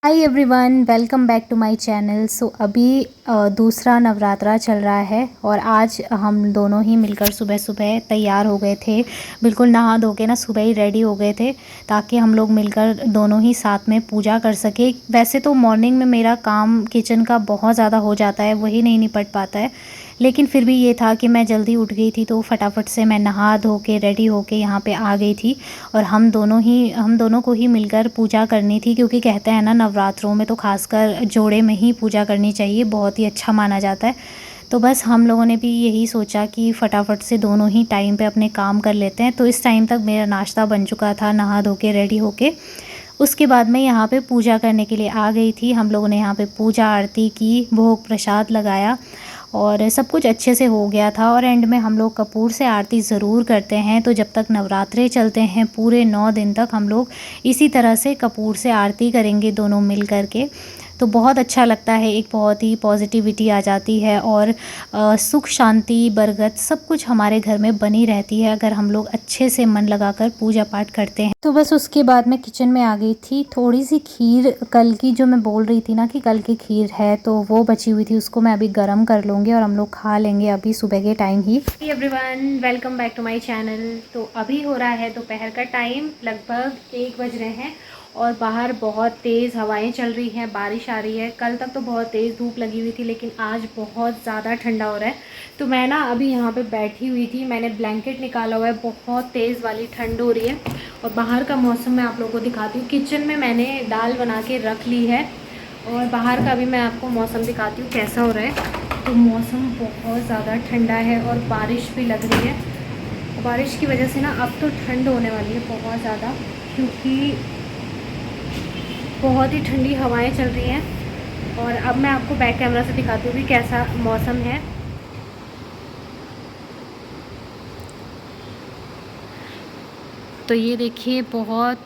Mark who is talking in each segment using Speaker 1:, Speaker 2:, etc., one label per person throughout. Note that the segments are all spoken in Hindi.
Speaker 1: Hi everyone, welcome back to my channel. So अभी दूसरा नवरात्रा चल रहा है और आज हम दोनों ही मिलकर सुबह सुबह तैयार हो गए थे। बिल्कुल नहा धो के ना सुबह ही रेडी हो गए थे ताकि हम लोग मिलकर दोनों ही साथ में पूजा कर सके। वैसे तो मॉर्निंग में मेरा काम किचन का बहुत ज़्यादा हो जाता है, वही नहीं निपट पाता है, लेकिन फिर भी ये था कि मैं जल्दी उठ गई थी तो फटाफट से मैं नहा धो के रेडी हो के यहाँ पे आ गई थी। और हम दोनों को ही मिलकर पूजा करनी थी, क्योंकि कहते हैं ना नवरात्रों में तो खासकर जोड़े में ही पूजा करनी चाहिए, बहुत ही अच्छा माना जाता है। तो बस हम लोगों ने भी यही सोचा कि फटाफट से दोनों ही टाइम पे अपने काम कर लेते हैं। तो इस टाइम तक मेरा नाश्ता बन चुका था, नहा धो के रेडी होके उसके बाद मैं यहाँ पे पूजा करने के लिए आ गई थी। हम लोगों ने यहाँ पे पूजा आरती की, भोग प्रसाद लगाया और सब कुछ अच्छे से हो गया था। और एंड में हम लोग कपूर से आरती ज़रूर करते हैं। तो जब तक नवरात्रे चलते हैं पूरे 9 दिन तक हम लोग इसी तरह से कपूर से आरती करेंगे दोनों मिल कर के। तो बहुत अच्छा लगता है, एक बहुत ही पॉजिटिविटी आ जाती है और सुख शांति बरगत सब कुछ हमारे घर में बनी रहती है अगर हम लोग अच्छे से मन लगाकर पूजा पाठ करते हैं। तो बस उसके बाद मैं किचन में आ गई थी। थोड़ी सी खीर कल की जो मैं बोल रही थी ना कि कल की खीर है, तो वो बची हुई थी, उसको मैं अभी गर्म कर लूँगी और हम लोग खा लेंगे अभी सुबह के टाइम ही। Everyone, welcome back to my channel. तो अभी हो रहा है दोपहर का टाइम, लगभग 1 बज रहे हैं और बाहर बहुत तेज़ हवाएं चल रही हैं, बारिश आ रही है। कल तक तो बहुत तेज़ धूप लगी हुई थी, लेकिन आज बहुत ज़्यादा ठंडा हो रहा है। तो मैं ना अभी यहाँ पे बैठी हुई थी, मैंने ब्लैंकेट निकाला हुआ है, बहुत तेज़ वाली ठंड हो रही है। और बाहर का मौसम मैं आप लोगों को दिखाती हूँ। किचन में मैंने दाल बना के रख ली है और बाहर का भी मैं आपको मौसम दिखाती हूँ कैसा हो रहा है। तो मौसम बहुत ज़्यादा ठंडा है और बारिश भी लग रही है। बारिश की वजह से ना अब तो ठंड होने वाली है बहुत ज़्यादा, क्योंकि बहुत ही ठंडी हवाएं चल रही हैं। और अब मैं आपको बैक कैमरा से दिखाती हूँ कि कैसा मौसम है। तो ये देखिए, बहुत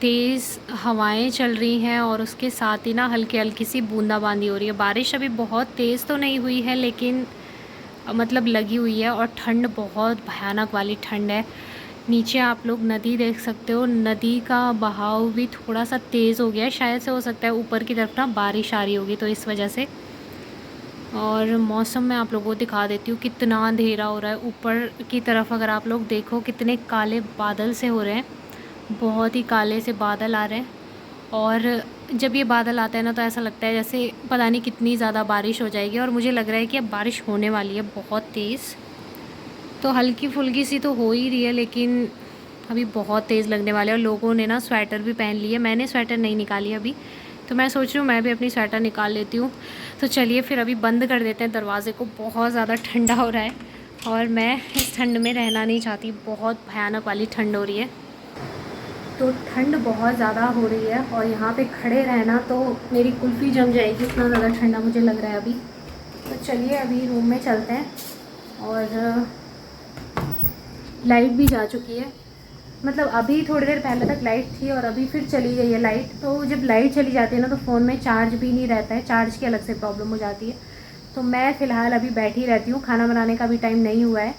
Speaker 1: तेज़ हवाएं चल रही हैं और उसके साथ ही ना हल्की हल्की सी बूंदाबांदी हो रही है। बारिश अभी बहुत तेज़ तो नहीं हुई है, लेकिन मतलब लगी हुई है और ठंड बहुत भयानक वाली ठंड है। नीचे आप लोग नदी देख सकते हो, नदी का बहाव भी थोड़ा सा तेज़ हो गया है, शायद से हो सकता है ऊपर की तरफ ना बारिश आ रही होगी तो इस वजह से। और मौसम मैं आप लोगों को दिखा देती हूँ कितना अंधेरा हो रहा है। ऊपर की तरफ अगर आप लोग देखो कितने काले बादल से हो रहे हैं, बहुत ही काले से बादल आ रहे हैं। और जब ये बादल आता है ना तो ऐसा लगता है जैसे पता नहीं कितनी ज़्यादा बारिश हो जाएगी, और मुझे लग रहा है कि अब बारिश होने वाली है बहुत तेज़। तो हल्की फुल्की सी तो हो ही रही है, लेकिन अभी बहुत तेज़ लगने वाले हैं। और लोगों ने ना स्वेटर भी पहन ली है, मैंने स्वेटर नहीं निकाली अभी, तो मैं सोच रही हूँ मैं भी अपनी स्वेटर निकाल लेती हूँ। तो चलिए फिर अभी बंद कर देते हैं दरवाज़े को, बहुत ज़्यादा ठंडा हो रहा है और मैं इस ठंड में रहना नहीं चाहती, बहुत भयानक वाली ठंड हो रही है। तो ठंड बहुत ज़्यादा हो रही है और यहाँ पे खड़े रहना तो मेरी कुल्फ़ी जम जाएगी, इतना ज़्यादा ठंडा मुझे लग रहा है अभी। तो चलिए अभी रूम में चलते हैं। और लाइट भी जा चुकी है, मतलब अभी थोड़ी देर पहले तक लाइट थी और अभी फिर चली गई है लाइट। तो जब लाइट चली जाती है ना तो फ़ोन में चार्ज भी नहीं रहता है, चार्ज की अलग से प्रॉब्लम हो जाती है। तो मैं फ़िलहाल अभी बैठी रहती हूँ, खाना बनाने का भी टाइम नहीं हुआ है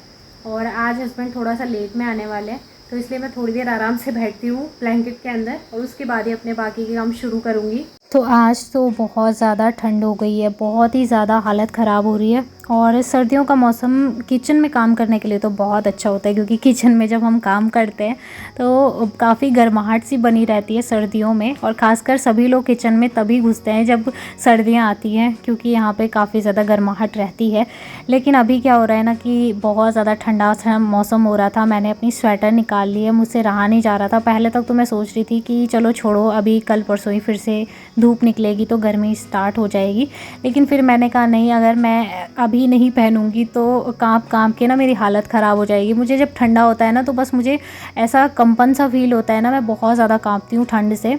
Speaker 1: और आज हस्बैंड थोड़ा सा लेट में आने वाले हैं, तो इसलिए मैं थोड़ी देर आराम से बैठती हूँ ब्लैंकेट के अंदर और उसके बाद ही अपने बाकी के काम शुरू करूँगी। तो आज तो बहुत ज़्यादा ठंड हो गई है, बहुत ही ज़्यादा हालत ख़राब हो रही है। और सर्दियों का मौसम किचन में काम करने के लिए तो बहुत अच्छा होता है, क्योंकि किचन में जब हम काम करते हैं तो काफ़ी गर्माहट सी बनी रहती है सर्दियों में। और ख़ासकर सभी लोग किचन में तभी घुसते हैं जब सर्दियां आती हैं, क्योंकि यहाँ पे काफ़ी ज़्यादा गर्माहट रहती है। लेकिन अभी क्या हो रहा है ना कि बहुत ज़्यादा ठंडा सा मौसम हो रहा था, मैंने अपनी स्वेटर निकाल ली है, मुझसे रहा नहीं जा रहा था। पहले तक तो मैं सोच रही थी कि चलो छोड़ो, अभी कल परसों ही फिर से धूप निकलेगी तो गर्मी स्टार्ट हो जाएगी, लेकिन फिर मैंने कहा नहीं, अगर मैं अभी नहीं पहनूंगी तो काँप काँप के ना मेरी हालत ख़राब हो जाएगी। मुझे जब ठंडा होता है ना तो बस मुझे ऐसा कंपन सा फील होता है ना, मैं बहुत ज़्यादा काँपती हूँ ठंड से।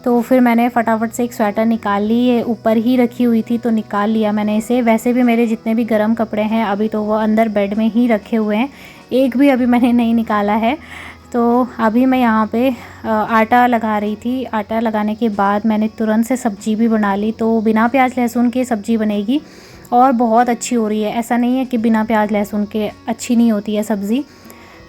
Speaker 1: तो फिर मैंने फटाफट से एक स्वेटर निकाल ली, ये ऊपर ही रखी हुई थी तो निकाल लिया मैंने इसे। वैसे भी मेरे जितने भी गर्म कपड़े हैं अभी तो वो अंदर बेड में ही रखे हुए हैं, एक भी अभी मैंने नहीं निकाला है। तो अभी मैं यहाँ पे आटा लगा रही थी। आटा लगाने के बाद मैंने तुरंत से सब्ज़ी भी बना ली, तो बिना प्याज लहसुन के सब्ज़ी बनेगी और बहुत अच्छी हो रही है। ऐसा नहीं है कि बिना प्याज लहसुन के अच्छी नहीं होती है सब्ज़ी।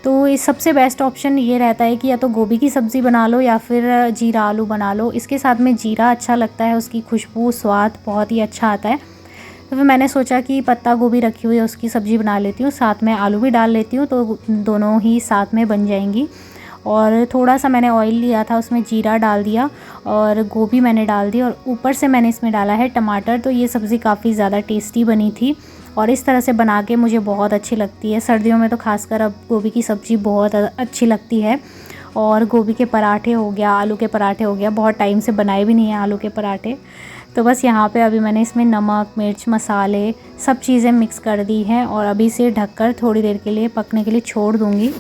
Speaker 1: तो इस सबसे बेस्ट ऑप्शन ये रहता है कि या तो गोभी की सब्ज़ी बना लो या फिर जीरा आलू बना लो। इसके साथ में जीरा अच्छा लगता है, उसकी खुशबू स्वाद बहुत ही अच्छा आता है। तो फिर मैंने सोचा कि पत्ता गोभी रखी हुई है उसकी सब्ज़ी बना लेती हूँ, साथ में आलू भी डाल लेती हूँ, तो दोनों ही साथ में बन जाएंगी। और थोड़ा सा मैंने ऑयल लिया था, उसमें जीरा डाल दिया और गोभी मैंने डाल दी और ऊपर से मैंने इसमें डाला है टमाटर। तो ये सब्ज़ी काफ़ी ज़्यादा टेस्टी बनी थी और इस तरह से बना के मुझे बहुत अच्छी लगती है। सर्दियों में तो खासकर अब गोभी की सब्ज़ी बहुत अच्छी लगती है। और गोभी के पराठे हो गया, आलू के पराठे हो गया, बहुत टाइम से बनाए भी नहीं हैं आलू के पराठे। तो बस यहाँ पे अभी मैंने इसमें नमक, मिर्च, मसाले सब चीज़ें मिक्स कर दी हैं और अभी इसे ढककर थोड़ी देर के लिए पकने के लिए छोड़ दूँगी।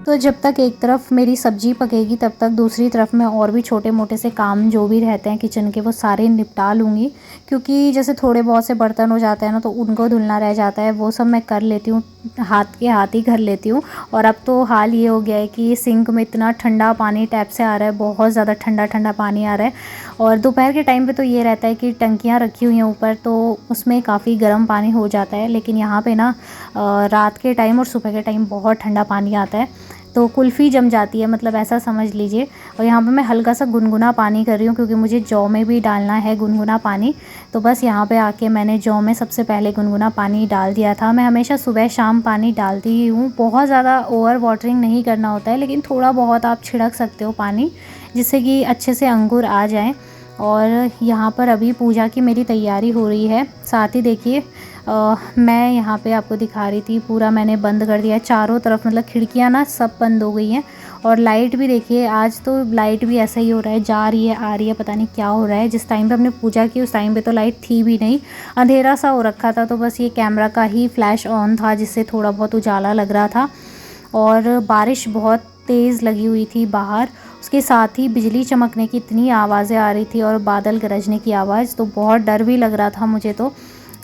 Speaker 1: तो जब तक एक तरफ मेरी सब्ज़ी पकेगी तब तक दूसरी तरफ मैं और भी छोटे मोटे से काम जो भी रहते हैं किचन के वो सारे निपटा लूँगी, क्योंकि जैसे थोड़े बहुत से बर्तन हो जाते हैं ना तो उनको धुलना रह जाता है, वो सब मैं कर लेती हूँ, हाथ के हाथ ही कर लेती हूँ। और अब तो हाल ये हो गया है कि सिंक में इतना ठंडा पानी टैप से आ रहा है, बहुत ज़्यादा ठंडा ठंडा पानी आ रहा है। और दोपहर के टाइम पे तो ये रहता है कि टंकियाँ रखी हुई हैं ऊपर, तो उसमें काफ़ी गर्म पानी हो जाता है, लेकिन यहाँ पे ना रात के टाइम और सुबह के टाइम बहुत ठंडा पानी आता है, तो कुल्फ़ी जम जाती है, मतलब ऐसा समझ लीजिए। और यहाँ पे मैं हल्का सा गुनगुना पानी कर रही हूँ क्योंकि मुझे जौ में भी डालना है गुनगुना पानी। तो बस यहाँ पे आके मैंने जौ में सबसे पहले गुनगुना पानी डाल दिया था। मैं हमेशा सुबह शाम पानी डालती ही हूँ, बहुत ज़्यादा ओवर वाटरिंग नहीं करना होता है, लेकिन थोड़ा बहुत आप छिड़क सकते हो पानी, जिससे कि अच्छे से अंकुर आ जाएँ। और यहाँ पर अभी पूजा की मेरी तैयारी हो रही है। साथ ही देखिए मैं यहाँ पे आपको दिखा रही थी, पूरा मैंने बंद कर दिया है चारों तरफ, मतलब खिड़कियाँ ना सब बंद हो गई हैं। और लाइट भी देखिए, आज तो लाइट भी ऐसा ही हो रहा है, जा रही है आ रही है, पता नहीं क्या हो रहा है। जिस टाइम पे हमने पूजा की उस टाइम पे तो लाइट थी भी नहीं, अंधेरा सा हो रखा था, तो बस ये कैमरा का ही फ्लैश ऑन था जिससे थोड़ा बहुत उजाला लग रहा था। और बारिश बहुत तेज़ लगी हुई थी बाहर, उसके साथ ही बिजली चमकने की इतनी आवाज़ें आ रही थी और बादल गरजने की आवाज़, तो बहुत डर भी लग रहा था मुझे तो।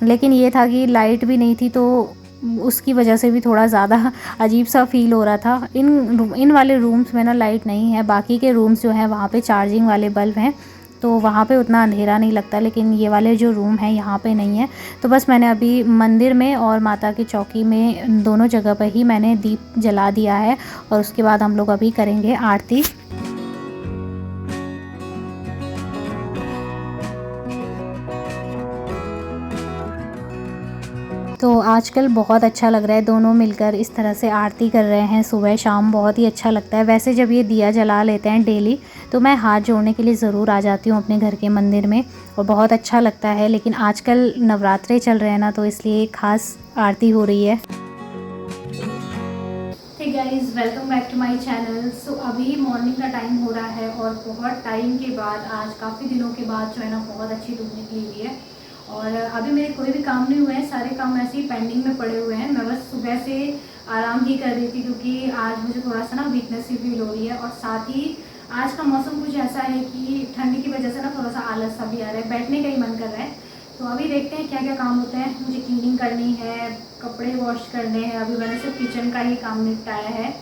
Speaker 1: लेकिन ये था कि लाइट भी नहीं थी तो उसकी वजह से भी थोड़ा ज़्यादा अजीब सा फ़ील हो रहा था। इन वाले रूम्स में ना लाइट नहीं है, बाकी के रूम्स जो हैं वहाँ पे चार्जिंग वाले बल्ब हैं, तो वहाँ पे उतना अंधेरा नहीं लगता, लेकिन ये वाले जो रूम हैं यहाँ पे नहीं है। तो बस मैंने अभी मंदिर में और माता की चौकी में दोनों जगह पर ही मैंने दीप जला दिया है और उसके बाद हम लोग अभी करेंगे आरती। तो आजकल बहुत अच्छा लग रहा है, दोनों मिलकर इस तरह से आरती कर रहे हैं सुबह शाम, बहुत ही अच्छा लगता है। वैसे जब ये दिया जला लेते हैं डेली तो मैं हाथ जोड़ने के लिए ज़रूर आ जाती हूँ अपने घर के मंदिर में और बहुत अच्छा लगता है। लेकिन आजकल नवरात्रे चल रहे हैं ना, तो इसलिए ख़ास आरती हो रही है। Hey guys, welcome back to my channel. So अभी मॉर्निंग का टाइम हो रहा है और बहुत टाइम के बाद, आज काफ़ी दिनों के बाद जो है ना बहुत अच्छी धूप निकली हुई है। और अभी मेरे कोई भी काम नहीं हुए हैं, सारे काम ऐसे ही पेंडिंग में पड़े हुए हैं। मैं बस सुबह से आराम ही कर रही थी क्योंकि आज मुझे थोड़ा सा ना वीकनेस सी फील हो रही है। और साथ ही आज का मौसम कुछ ऐसा है कि ठंडी की वजह से ना थोड़ा सा आलस सा भी आ रहा है, बैठने का ही मन कर रहा है। तो अभी देखते हैं क्या क्या काम होते हैं। मुझे क्लीनिंग करनी है, कपड़े वॉश करने हैं, अभी मैंने सिर्फ किचन का ही काम निपटाया है।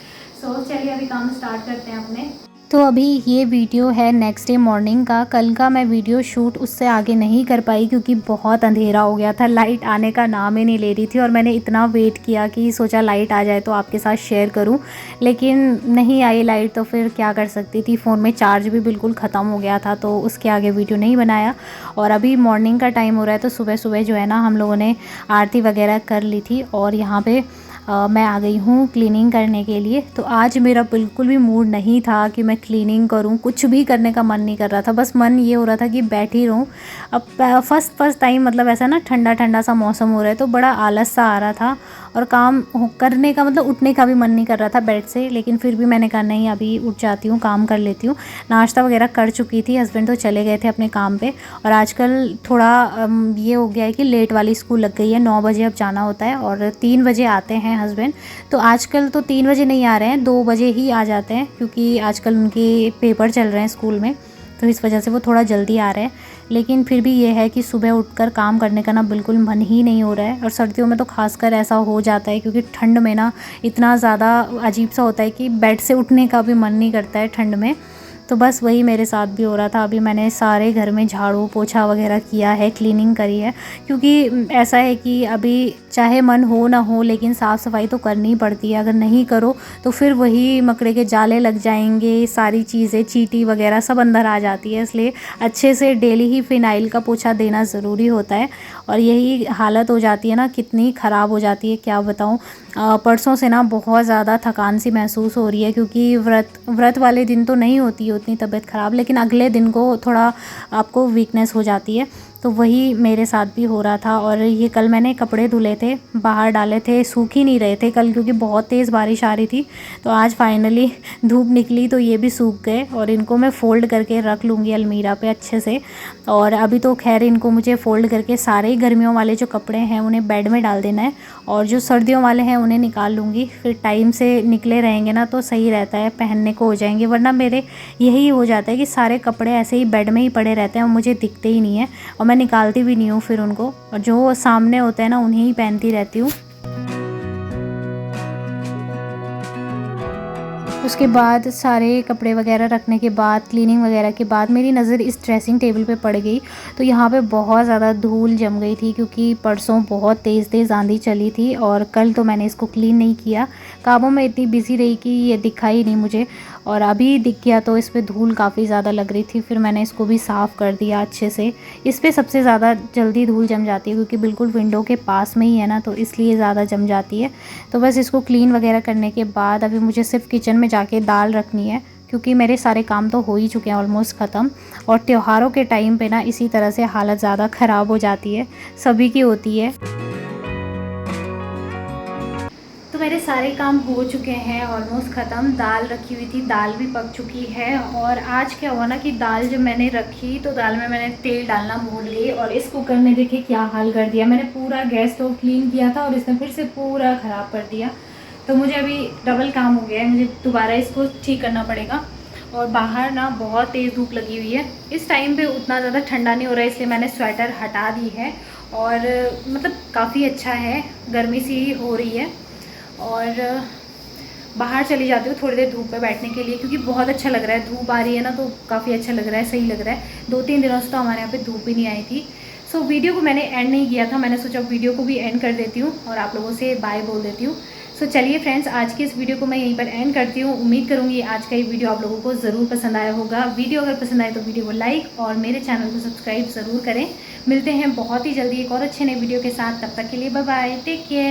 Speaker 1: सो चलिए अभी काम स्टार्ट करते हैं अपने। तो अभी ये वीडियो है नेक्स्ट डे मॉर्निंग का। कल का मैं वीडियो शूट उससे आगे नहीं कर पाई क्योंकि बहुत अंधेरा हो गया था, लाइट आने का नाम ही नहीं ले रही थी और मैंने इतना वेट किया कि सोचा लाइट आ जाए तो आपके साथ शेयर करूं, लेकिन नहीं आई लाइट, तो फिर क्या कर सकती थी। फ़ोन में चार्ज भी बिल्कुल ख़त्म हो गया था, तो उसके आगे वीडियो नहीं बनाया। और अभी मॉर्निंग का टाइम हो रहा है तो सुबह सुबह जो है ना हम लोगों ने आरती वगैरह कर ली थी और यहाँ पर मैं आ गई हूँ क्लीनिंग करने के लिए। तो आज मेरा बिल्कुल भी मूड नहीं था कि मैं क्लीनिंग करूँ, कुछ भी करने का मन नहीं कर रहा था, बस मन ये हो रहा था कि बैठी रहूँ। अब फर्स्ट टाइम मतलब ऐसा ना ठंडा ठंडा सा मौसम हो रहा है तो बड़ा आलस सा आ रहा था और काम करने का मतलब उठने का भी मन नहीं कर रहा था बेड से। लेकिन फिर भी मैंने कहा नहीं, अभी उठ जाती हूँ, काम कर लेती हूँ। नाश्ता वगैरह कर चुकी थी, हस्बैंड तो चले गए थे अपने काम पे। और आजकल थोड़ा ये हो गया है कि लेट वाली स्कूल लग गई है, 9 बजे अब जाना होता है और 3 बजे आते हैं हस्बैंड। तो आजकल तो 3 बजे नहीं आ रहे हैं, 2 बजे ही आ जाते हैं क्योंकि आजकल उनके पेपर चल रहे हैं स्कूल में, तो इस वजह से वो थोड़ा जल्दी आ रहे हैं। लेकिन फिर भी ये है कि सुबह उठकर काम करने का ना बिल्कुल मन ही नहीं हो रहा है। और सर्दियों में तो खासकर ऐसा हो जाता है क्योंकि ठंड में ना इतना ज़्यादा अजीब सा होता है कि बेड से उठने का भी मन नहीं करता है ठंड में। तो बस वही मेरे साथ भी हो रहा था। अभी मैंने सारे घर में झाड़ू पोछा वगैरह किया है, क्लीनिंग करी है, क्योंकि ऐसा है कि अभी चाहे मन हो ना हो लेकिन साफ़ सफाई तो करनी ही पड़ती है। अगर नहीं करो तो फिर वही मकड़े के जाले लग जाएंगे, सारी चीज़ें चींटी वगैरह सब अंदर आ जाती है। इसलिए अच्छे से डेली ही फ़िनाइल का पोछा देना ज़रूरी होता है। और यही हालत हो जाती है ना, कितनी ख़राब हो जाती है क्या बताऊँ। परसों से ना बहुत ज़्यादा थकान सी महसूस हो रही है, क्योंकि व्रत वाले दिन तो नहीं होती है उतनी तबीयत ख़राब, लेकिन अगले दिन को थोड़ा आपको वीकनेस हो जाती है। तो वही मेरे साथ भी हो रहा था। और ये कल मैंने कपड़े धुले थे, बाहर डाले थे, सूख ही नहीं रहे थे कल, क्योंकि बहुत तेज़ बारिश आ रही थी। तो आज फाइनली धूप निकली तो ये भी सूख गए, और इनको मैं फ़ोल्ड करके रख लूँगी अलमीरा पे अच्छे से। और अभी तो खैर इनको मुझे फ़ोल्ड करके सारे ही गर्मियों वाले जो कपड़े हैं उन्हें बेड में डाल देना है, और जो सर्दियों वाले हैं उन्हें निकाल लूँगी। फिर टाइम से निकले रहेंगे ना तो सही रहता है, पहनने को हो जाएंगे। वरना मेरे यही हो जाता है कि सारे कपड़े ऐसे ही बेड में ही पड़े रहते हैं और मुझे दिखते ही नहीं है, और मैं निकालती भी नहीं हूँ फिर उनको, और जो सामने होते हैं ना उन्हें ही पहनती रहती हूँ। उसके बाद सारे कपड़े वगैरह रखने के बाद, क्लीनिंग वगैरह के बाद, मेरी नज़र इस ड्रेसिंग टेबल पे पड़ गई। तो यहाँ पे बहुत ज़्यादा धूल जम गई थी, क्योंकि परसों बहुत तेज़ तेज़ आंधी चली थी, और कल तो मैंने इसको क्लीन नहीं किया। कामों में इतनी बिज़ी रही कि ये दिखा ही नहीं मुझे, और अभी दिख गया तो इस पर धूल काफ़ी ज़्यादा लग रही थी। फिर मैंने इसको भी साफ़ कर दिया अच्छे से। इस पर सबसे ज़्यादा जल्दी धूल जम जाती है, क्योंकि बिल्कुल विंडो के पास में ही है ना, तो इसलिए ज़्यादा जम जाती है। तो बस इसको क्लीन वगैरह करने के बाद अभी मुझे सिर्फ किचन में जाके दाल रखनी है, क्योंकि मेरे सारे काम तो हो ही चुके हैं ऑलमोस्ट ख़त्म। और त्योहारों के टाइम पे ना इसी तरह से हालत ज़्यादा ख़राब हो जाती है, सभी की होती है। तो मेरे सारे काम हो चुके हैं ऑलमोस्ट ख़त्म। दाल रखी हुई थी, दाल भी पक चुकी है। और आज क्या हुआ ना कि दाल जब मैंने रखी तो दाल में मैंने तेल डालना भूल गई, और इस कुकर ने देखिए क्या हाल कर दिया। मैंने पूरा गैस स्टोव क्लीन किया था और इसने फिर से पूरा ख़राब कर दिया। तो मुझे अभी डबल काम हो गया है, मुझे दोबारा इसको ठीक करना पड़ेगा। और बाहर ना बहुत तेज़ धूप लगी हुई है। इस टाइम पे उतना ज़्यादा ठंडा नहीं हो रहा है, इसलिए मैंने स्वेटर हटा दी है। और मतलब काफ़ी अच्छा है, गर्मी सी हो रही है। और बाहर चली जाती हूँ थोड़ी देर धूप में बैठने के लिए, क्योंकि बहुत अच्छा लग रहा है। धूप आ रही है ना तो काफ़ी अच्छा लग रहा है, सही लग रहा है। 2-3 दिनों से तो हमारे यहाँ पे धूप ही नहीं आई थी। सो वीडियो को मैंने एंड नहीं किया था, मैंने सोचा वीडियो को भी एंड कर देती हूँ और आप लोगों से बाय बोल देती हूँ। सो चलिए फ्रेंड्स, आज की इस वीडियो को मैं यहीं पर एंड करती हूँ। उम्मीद करूँगी आज का ये वीडियो आप लोगों को ज़रूर पसंद आया होगा। वीडियो अगर पसंद आए तो वीडियो को लाइक और मेरे चैनल को सब्सक्राइब ज़रूर करें। मिलते हैं बहुत ही जल्दी एक और अच्छे नए वीडियो के साथ। तब तक के लिए बाय बाय, टेक केयर।